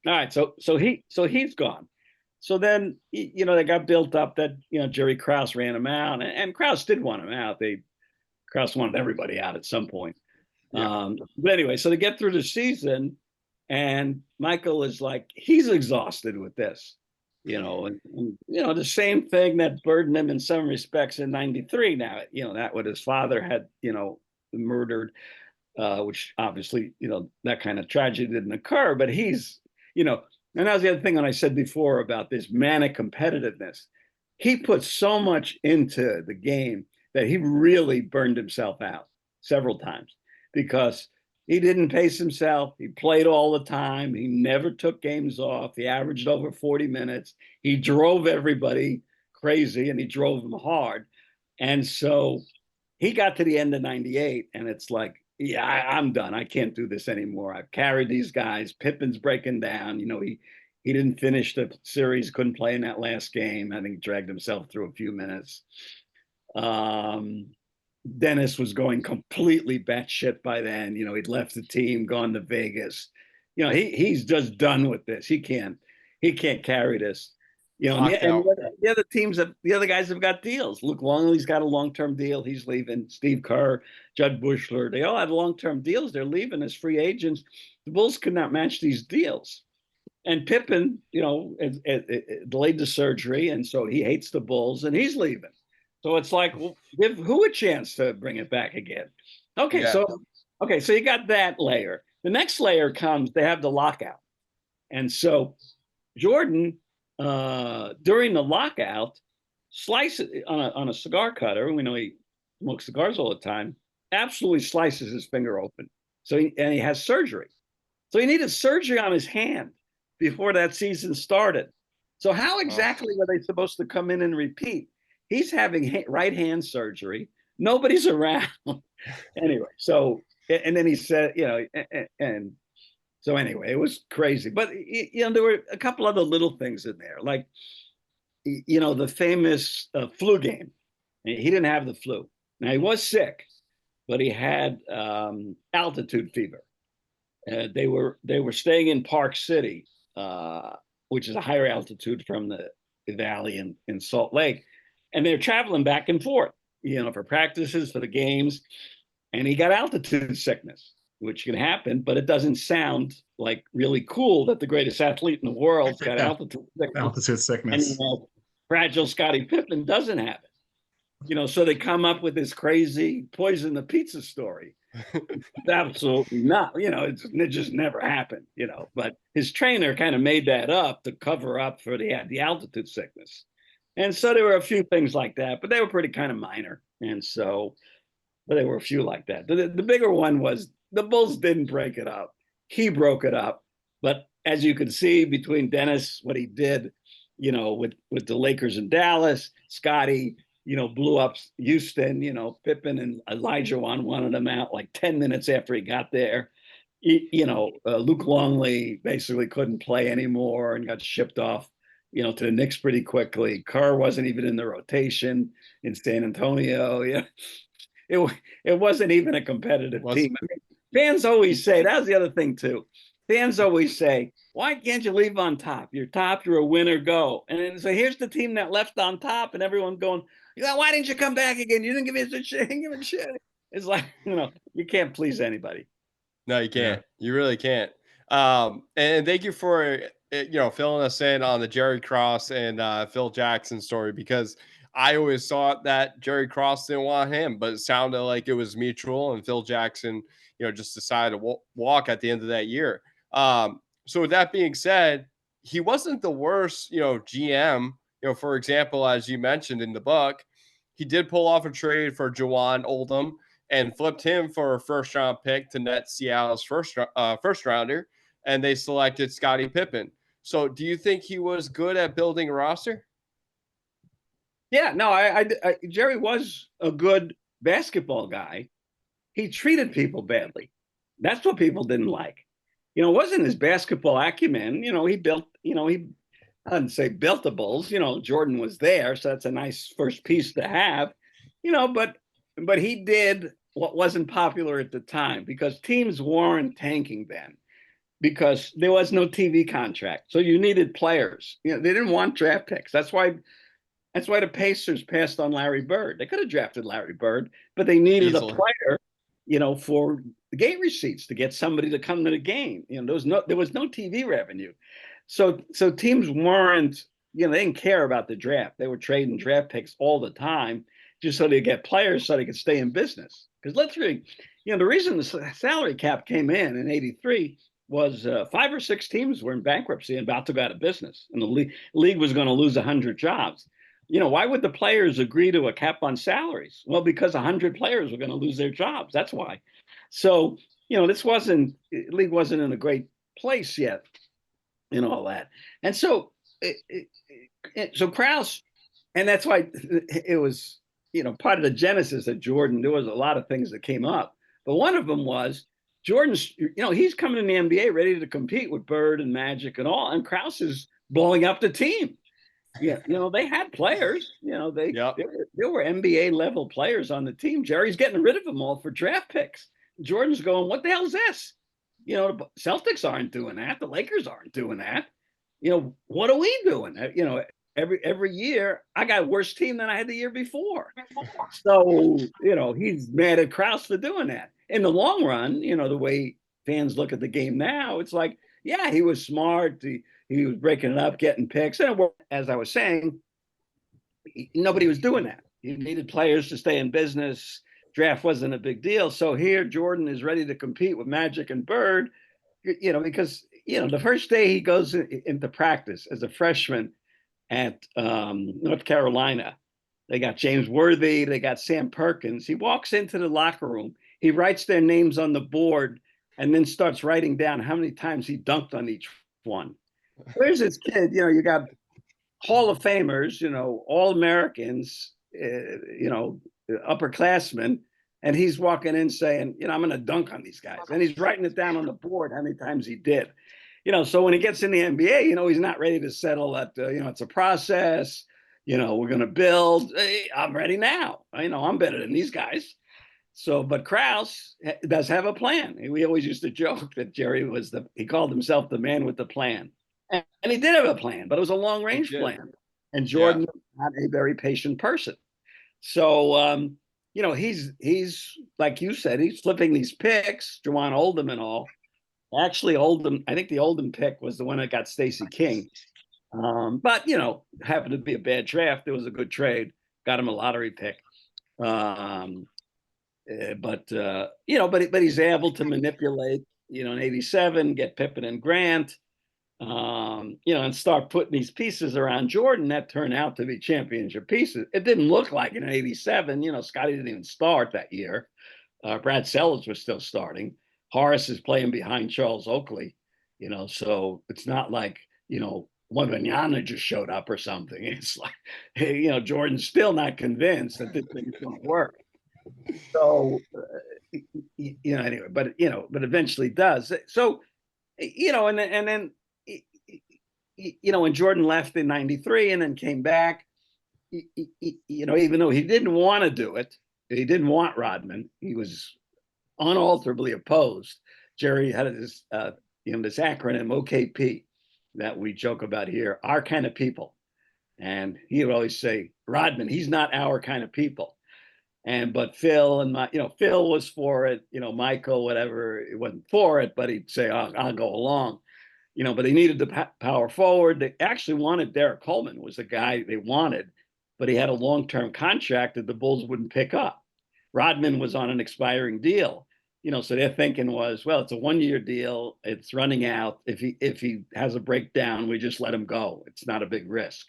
All right, so he's gone. So then they got built up that Jerry Krause ran him out, and Krause did want him out. Krause wanted everybody out at some point. Yeah. But anyway, so they get through the season, and Michael is like he's exhausted with this, the same thing that burdened him in some respects in '93. Now, that what his father had, murdered, which obviously, that kind of tragedy didn't occur, but and that was the other thing when I said before about this manic competitiveness. He put so much into the game that he really burned himself out several times because he didn't pace himself. He played all the time. He never took games off. He averaged over 40 minutes. He drove everybody crazy and he drove them hard. And so he got to the end of '98 and it's like, yeah, I'm done. I can't do this anymore. I've carried these guys. Pippen's breaking down. He didn't finish the series, couldn't play in that last game. I think he dragged himself through a few minutes. Um, Dennis was going completely batshit by then. He'd left the team, gone to Vegas. He's just done with this. He can't carry this. And, Clocked and out. the other the other guys have got deals. Luke Longley's got a long-term deal. He's leaving. Steve Kerr, Judd Bushler, they all have long-term deals. They're leaving as free agents. The Bulls could not match these deals. And Pippen, delayed the surgery, and so he hates the Bulls, and he's leaving. So it's like, well, give who a chance to bring it back again? Okay, Yeah. so you got that layer. The next layer comes. They have the lockout, and so Jordan during the lockout slices on a cigar cutter. We know he smokes cigars all the time. Absolutely slices his finger open. And he has surgery. So he needed surgery on his hand before that season started. So how Oh, exactly were they supposed to come in and repeat? He's having right hand surgery. Nobody's around. Anyway, and then he said, and so anyway, it was crazy. But there were a couple other little things in there, like the famous flu game. He didn't have the flu. Now he was sick, but he had altitude fever. They were staying in Park City, which is a higher altitude from the valley in Salt Lake, and they're traveling back and forth, for practices, for the games, and he got altitude sickness, which can happen, but it doesn't sound like really cool that the greatest athlete in the world's got Yeah, altitude sickness, altitude and sickness. fragile Scottie Pippen doesn't have it. So they come up with this crazy poison the pizza story. Absolutely not. It just never happened. But his trainer kind of made that up to cover up for the altitude sickness, and so there were a few things like that, but they were pretty kind of minor. And so, but there were a few like that. The bigger one was the Bulls didn't break it up. He broke it up, but as you can see between Dennis, what he did, with the Lakers in Dallas, Scotty, blew up Houston. Pippen and Elijah wanted him out like 10 minutes after he got there. Luke Longley basically couldn't play anymore and got shipped off, to the Knicks pretty quickly. Kerr wasn't even in the rotation in San Antonio. Yeah, it it wasn't even a competitive was team. I mean, fans always say that was the other thing too. Fans always say, "Why can't you leave on top? You're top. You're a winner. Go." And then, so here's the team that left on top, and everyone going, "Why didn't you come back again? You didn't give me a shit. Give a shit." It's like you can't please anybody. No, you Yeah. can't. You really can't. And thank you for filling us in on the Jerry Cross and Phil Jackson story, because I always thought that Jerry Cross didn't want him, but it sounded like it was mutual, and Phil Jackson, just decided to walk at the end of that year. So with that being said, he wasn't the worst, GM. For example, as you mentioned in the book, he did pull off a trade for Jawan Oldham and flipped him for a first round pick to net Seattle's first rounder, and they selected Scottie Pippen. So, do you think he was good at building a roster? Yeah, no, Jerry was a good basketball guy. He treated people badly. That's what people didn't like. It wasn't his basketball acumen. He built, I didn't say built the Bulls. Jordan was there, so that's a nice first piece to have. But he did what wasn't popular at the time because teams weren't tanking then. because there was no TV contract. So you needed players. You know, they didn't want draft picks. That's why the Pacers passed on Larry Bird. They could have drafted Larry Bird, but they needed a Easily. player, for the gate receipts to get somebody to come to the game. There was no TV revenue. So teams weren't, they didn't care about the draft. They were trading draft picks all the time just so they get players so they could stay in business. Because literally, the reason the salary cap came in '83 was 5 or 6 teams were in bankruptcy and about to go out of business, and the league was going to lose 100 jobs. Why would the players agree to a cap on salaries? Well, because 100 players were going to lose their jobs. That's why. So, this league wasn't in a great place yet, all that. And so Krause, and that's why it was, part of the genesis of Jordan. There was a lot of things that came up, but one of them was Jordan's, he's coming in the NBA ready to compete with Bird and Magic and all, and Krause is blowing up the team. Yeah, they had players. Yep. There were NBA level players on the team. Jerry's getting rid of them all for draft picks. Jordan's going, what the hell is this? The Celtics aren't doing that. The Lakers aren't doing that. What are we doing? Every year I got a worse team than I had the year before. So, he's mad at Krause for doing that. In the long run, the way fans look at the game now, it's like, yeah, he was smart. He was breaking it up, getting picks. And as I was saying, nobody was doing that. You needed players to stay in business. Draft wasn't a big deal. So here, Jordan is ready to compete with Magic and Bird, because, the first day he goes into practice as a freshman at North Carolina, they got James Worthy, they got Sam Perkins. He walks into the locker room, he writes their names on the board, and then starts writing down how many times he dunked on each one. Where's this kid? You got Hall of Famers, All Americans, upperclassmen, and he's walking in saying, I'm going to dunk on these guys. And he's writing it down on the board how many times he did. So when he gets in the NBA, he's not ready to settle at, it's a process. We're going to build. Hey, I'm ready now. I'm better than these guys. So, but Krause does have a plan. We always used to joke that Jerry he called himself the man with the plan. And he did have a plan, but it was a long range plan. And Jordan was not a very patient person. So, he's like you said, he's flipping these picks, Juwan Oldham and all. Actually, Oldham, I think the Oldham pick was the one that got Stacey King. But, happened to be a bad draft. It was a good trade. Got him a lottery pick. But he's able to manipulate, in '87, get Pippen and Grant, and start putting these pieces around Jordan that turned out to be championship pieces. It didn't look like it in '87. Scotty didn't even start that year. Brad Sellers was still starting. Horace is playing behind Charles Oakley, so it's not like, Wembanyama just showed up or something. It's like, hey, Jordan's still not convinced that this thing is going to work. So, anyway, but eventually does. So, and then, when Jordan left in '93 and then came back, even though he didn't want to do it, he didn't want Rodman. He was unalterably opposed. Jerry had this, this acronym OKP that we joke about here, our kind of people. And he would always say, Rodman, he's not our kind of people. But Phil and Phil was for it, Michael, whatever, it wasn't for it, but he'd say, I'll go along, but they needed the power forward. They actually wanted Derek Coleman was the guy they wanted, but he had a long-term contract that the Bulls wouldn't pick up. Rodman was on an expiring deal, so their thinking was, well, it's a 1-year deal. It's running out. If he has a breakdown, we just let him go. It's not a big risk,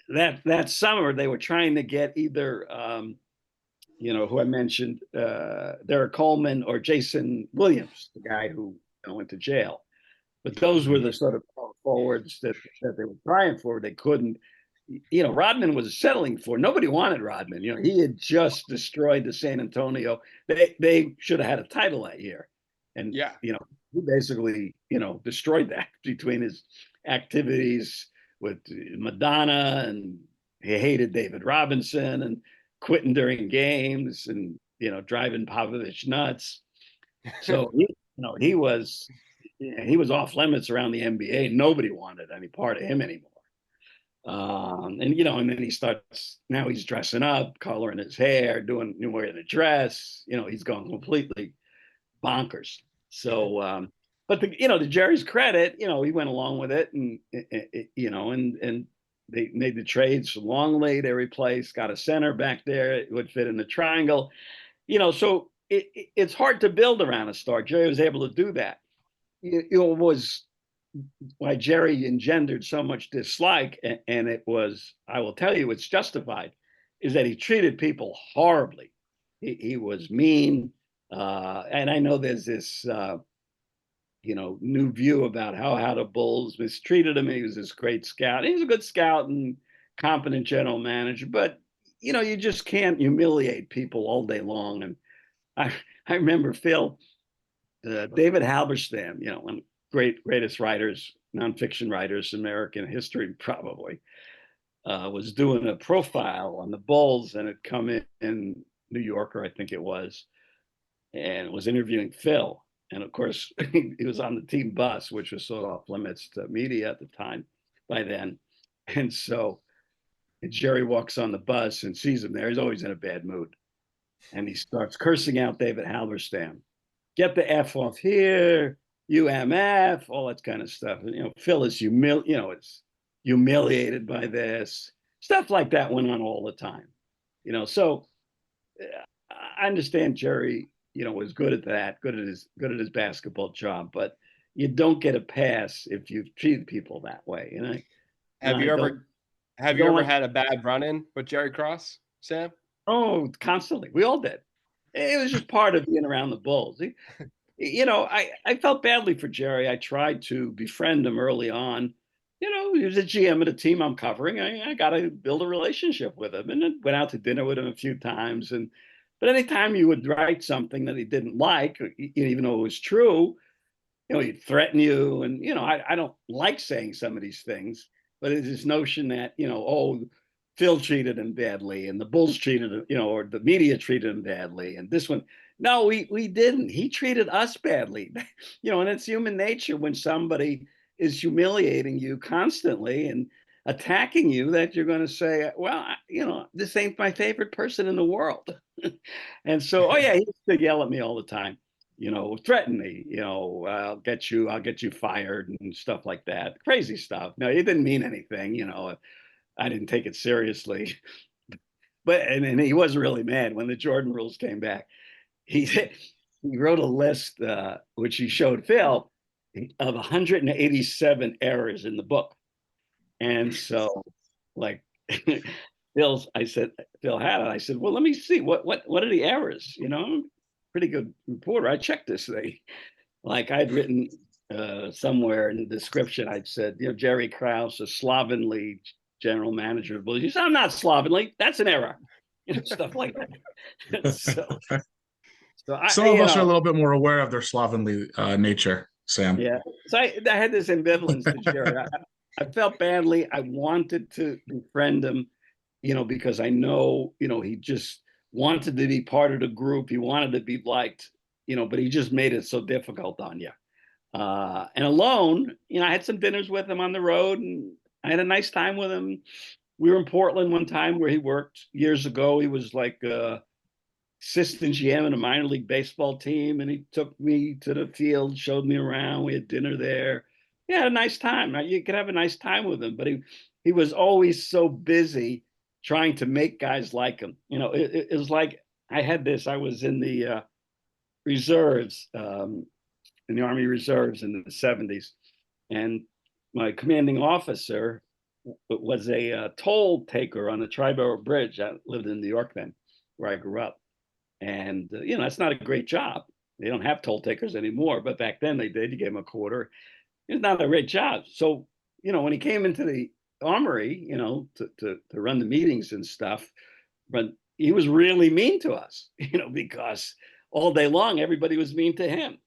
that summer they were trying to get either, who I mentioned, Derek Coleman or Jason Williams, the guy who went to jail. But those were the sort of forwards that they were trying for. They couldn't. Rodman was settling for. Nobody wanted Rodman. He had just destroyed the San Antonio. They should have had a title that year, and he basically destroyed that between his activities with Madonna, and he hated David Robinson and quitting during games and driving Popovich nuts. So No, he was off limits around the NBA. Nobody wanted any part of him anymore. And and then he starts, now he's dressing up, coloring his hair, wearing a dress. He's going completely bonkers. So, but to Jerry's credit, he went along with it, and and they made the trades for Longley. They replaced, got a center back there. It would fit in the triangle. So it's hard to build around a star. Jerry was able to do that. It was why Jerry engendered so much dislike, and it was, I will tell you, it's justified, is that he treated people horribly. He was mean, and I know there's this new view about how the Bulls mistreated him. He was this great scout. He was a good scout and competent general manager, but you just can't humiliate people all day long. And I I remember Phil, David Halberstam, one of the greatest writers, nonfiction writers in American history, probably, was doing a profile on the Bulls, and had come in New Yorker, I think it was, and was interviewing Phil. And of course, he was on the team bus, which was sort of off limits to media at the time by then. And so Jerry walks on the bus and sees him there. He's always in a bad mood. And he starts cursing out David Halberstam. Get the F off here, UMF, all that kind of stuff. And, Phil is is humiliated by this. Stuff like that went on all the time. So I understand Jerry, was good at that, good at his basketball job, but you don't get a pass if you treat people that way. And Have you I ever have you don't ever want, had a bad run-in with Jerry Cross, Sam? oh, constantly. We all did. It was just part of being around the Bulls. I felt badly for Jerry. I tried to befriend him early on. He was a GM of the team I'm covering. I got to build a relationship with him, and then went out to dinner with him a few times. But anytime you would write something that he didn't like, even though it was true, he'd threaten you. And, I don't like saying some of these things, but it's this notion that, oh, Phil treated him badly, and the Bulls treated him, or the media treated him badly. And this one, no, we didn't. He treated us badly. And it's human nature when somebody is humiliating you constantly and attacking you, that you're going to say, well, this ain't my favorite person in the world. And so, oh yeah, he used to yell at me all the time, threaten me, I'll get you fired and stuff like that. Crazy stuff. No, he didn't mean anything, I didn't take it seriously. But and he was really mad when the Jordan rules came back. He he wrote a list, which he showed Phil, of 187 errors in the book. And so, like, I said, Phil had it. I said, well, let me see what are the errors? Pretty good reporter. I checked this thing. Like, I'd written somewhere in the description, I'd said, Jerry Krause, a slovenly general manager of Bulls. He said, I'm not slovenly. That's an error. Stuff like that. So some of us are a little bit more aware of their slovenly nature, Sam. Yeah. So I had this ambivalence to Jerry. I felt badly. I wanted to befriend him, because I know, he just wanted to be part of the group. He wanted to be liked, but he just made it so difficult on you. And alone, I had some dinners with him on the road, and I had a nice time with him. We were in Portland one time where he worked years ago. He was like assistant GM in a minor league baseball team, and he took me to the field, showed me around. We had dinner there. We had a nice time. You could have a nice time with him, but he was always so busy trying to make guys like him. It was like I was in the reserves, in the Army Reserves in the 70s, and my commanding officer was a toll taker on the Triborough Bridge. I lived in New York then, where I grew up. And, it's not a great job. They don't have toll takers anymore, but back then they did. You gave him a quarter. It's not a great job. So, when he came into the armory, to run the meetings and stuff, but he was really mean to us, because all day long, everybody was mean to him.